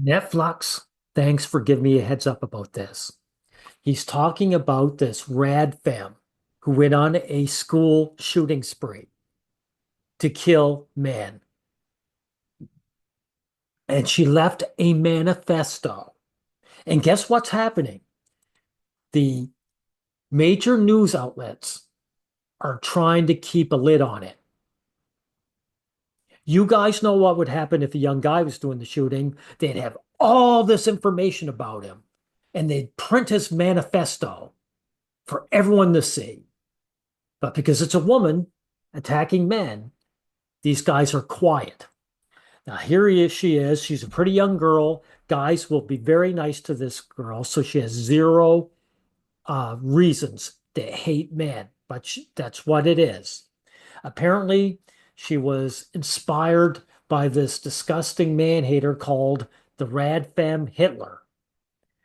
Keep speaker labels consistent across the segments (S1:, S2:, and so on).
S1: Netflix, thanks for giving me a heads up about this. He's talking about this RadFem who went on a school shooting spree to kill men. And she left a manifesto. And guess what's happening? The major news outlets are trying to keep a lid on it. You guys know what would happen if a young guy was doing the shooting. They'd have all this information about him and they'd print his manifesto for everyone to see. But because it's a woman attacking men, these guys are quiet. Now, she is. She's a pretty young girl. Guys will be very nice to this girl. So she has zero reasons to hate men, but that's what it is. Apparently, she was inspired by this disgusting man hater called the RadFem Hitler.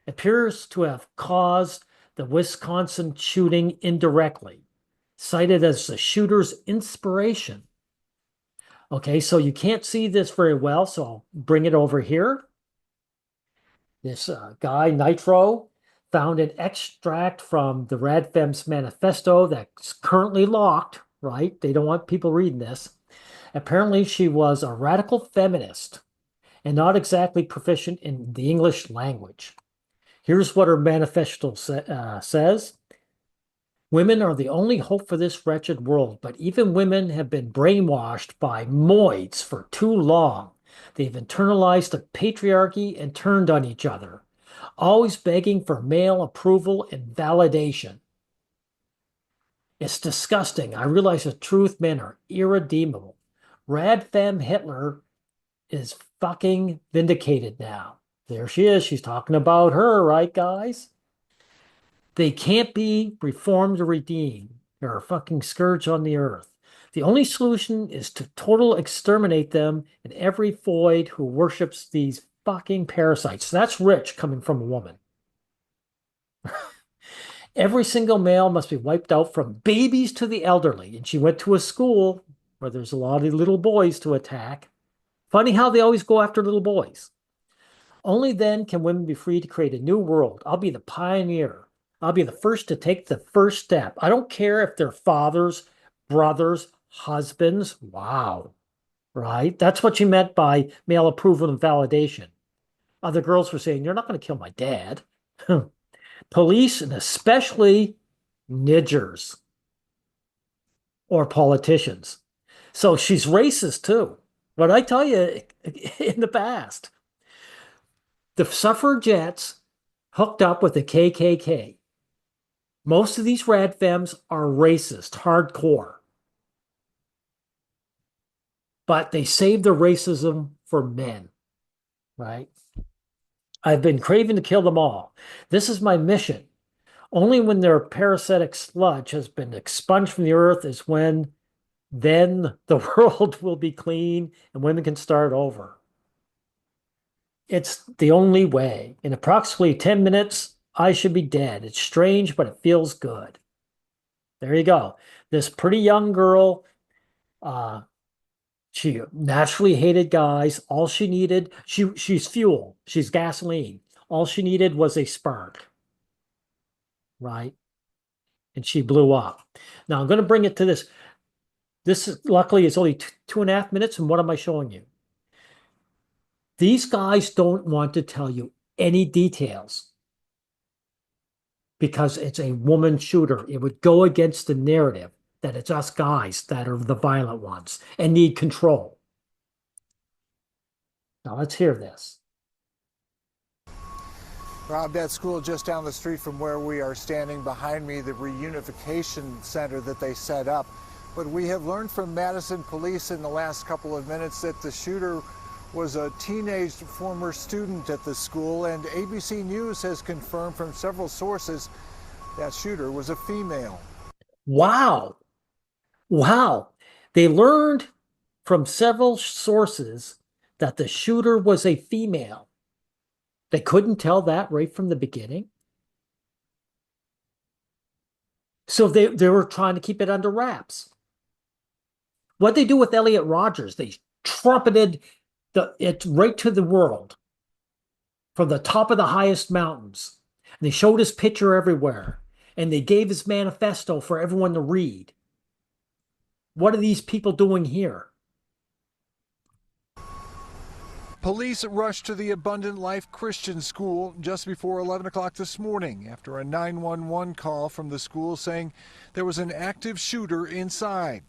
S1: Appears to have caused the Wisconsin shooting indirectly, cited as the shooter's inspiration. Okay, so you can't see this very well, so I'll bring it over here. This guy, Nitro, found an extract from the RadFems manifesto that's currently locked, right? They don't want people reading this. Apparently, she was a radical feminist and not exactly proficient in the English language. Here's what her manifesto says. Women are the only hope for this wretched world, but even women have been brainwashed by moids for too long. They've internalized the patriarchy and turned on each other, always begging for male approval and validation. It's disgusting. I realize the truth, men are irredeemable. Radfem Hitler is fucking vindicated now. There she is. She's talking about her, right, guys? They can't be reformed or redeemed. They're a fucking scourge on the earth. The only solution is to total exterminate them and every void who worships these fucking parasites. That's rich coming from a woman. Every single male must be wiped out from babies to the elderly. And she went to a school where there's a lot of little boys to attack. Funny how they always go after little boys. Only then can women be free to create a new world. I'll be the pioneer. I'll be the first to take the first step. I don't care if they're fathers, brothers, husbands. Wow. Right? That's what you meant by male approval and validation. Other girls were saying, you're not going to kill my dad. Police, and especially nidgers or politicians. So she's racist too. But I tell you, in the past, the suffragettes hooked up with the KKK. Most of these radfems are racist, hardcore, but they save the racism for men, right? I've been craving to kill them all. This is my mission. Only when their parasitic sludge has been expunged from the earth is when then the world will be clean and women can start over. It's the only way. In approximately 10 minutes, I should be dead. It's strange, but it feels good. There you go. This pretty young girl, uh, she naturally hated guys. All she needed, she's fuel, she's gasoline. All she needed was a spark, right? And she blew up. Now I'm going to bring it to this. This is luckily it's only 2.5 minutes. And what am I showing you? These guys don't want to tell you any details because it's a woman shooter. It would go against the narrative that it's us guys that are the violent ones and need control. Now let's hear this.
S2: Rob, that school just down the street from where we are standing behind me, the reunification center that they set up. But we have learned from Madison police in the last couple of minutes that the shooter was a teenage former student at the school, and ABC News has confirmed from several sources that shooter was a female.
S1: Wow. Wow. They learned from several sources that the shooter was a female. They couldn't tell that right from the beginning. So they were trying to keep it under wraps. What they do with Elliot Rodgers, they trumpeted it right to the world. from the top of the highest mountains. And they showed his picture everywhere. And they gave his manifesto for everyone to read. What are these people doing here?
S2: Police rushed to the Abundant Life Christian School just before 11 o'clock this morning after a 911 call from the school saying there was an active shooter inside.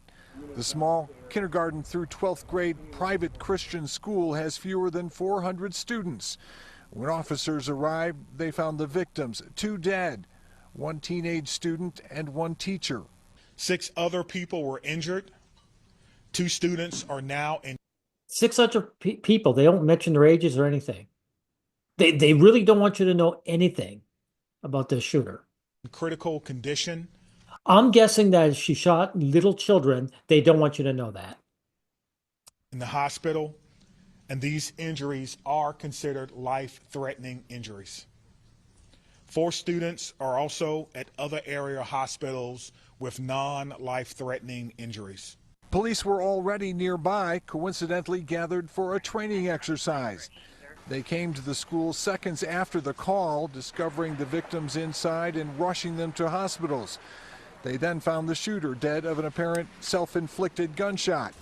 S2: The small kindergarten through 12th grade private Christian school has fewer than 400 students. When officers arrived, they found the victims, 2 dead, 1 teenage student and 1 teacher.
S3: 6 other people were injured. 2 students are now in
S1: 600 people. They don't mention their ages or anything. They really don't want you to know anything about this shooter.
S3: critical condition.
S1: I'm guessing that if she shot little children, they don't want you to know that.
S3: In the hospital, and these injuries are considered life-threatening injuries. 4 students are also at other area hospitals with non-life-threatening injuries.
S2: Police were already nearby, coincidentally gathered for a training exercise. They came to the school seconds after the call, discovering the victims inside and rushing them to hospitals. They then found the shooter dead of an apparent self-inflicted gunshot.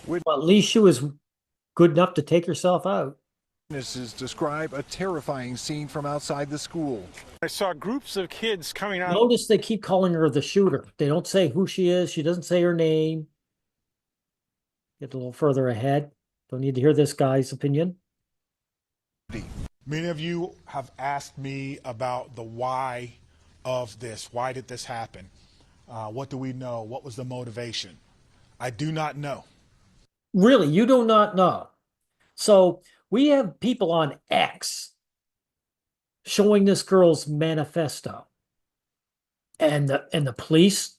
S1: Well, at least she was good enough to take herself out.
S2: Witnesses describe a terrifying scene from outside the school.
S4: I saw groups of kids coming out.
S1: Notice they keep calling her the shooter. They don't say who she is. She doesn't say her name. Get a little further ahead. Don't need to hear this guy's opinion.
S3: Many of you have asked me about the why of this. Why did this happen? What do we know? What was the motivation? I do not know.
S1: Really, you do not know. So we have people on X showing this girl's manifesto, and the police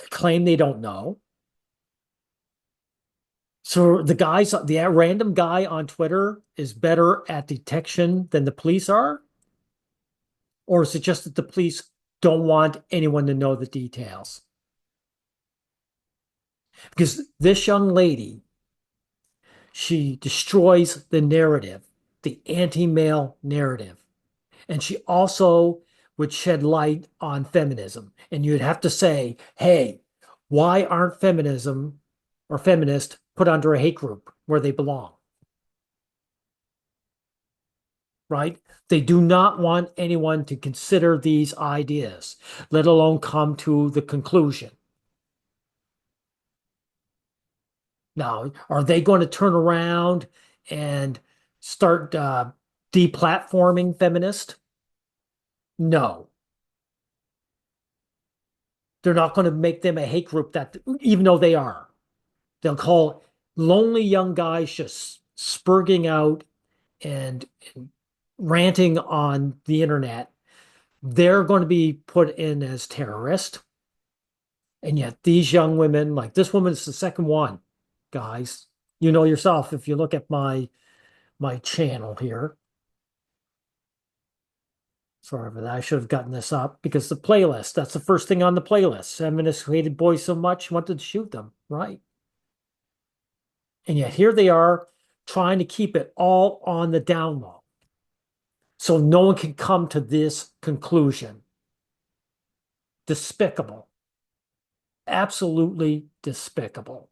S1: claim they don't know. So the random guy on Twitter is better at detection than the police are? Or is it just that the police don't want anyone to know the details? Because this young lady, she destroys the narrative, the anti-male narrative. And she also would shed light on feminism. And you'd have to say, hey, why aren't feminism or feminists put under a hate group where they belong? Right? They do not want anyone to consider these ideas, let alone come to the conclusion. Now, are they going to turn around and start deplatforming feminists? No. They're not going to make them a hate group, that even though they are. They'll call lonely young guys just spurging out and ranting on the internet. They're going to be put in as terrorists. And yet these young women, like this woman is the second one, guys. You know yourself if you look at my channel here. Sorry for that. I should have gotten this up because the playlist, that's the first thing on the playlist. Feminists who hated boys so much wanted to shoot them, right? And yet here they are trying to keep it all on the down low. So no one can come to this conclusion. Despicable. Absolutely despicable.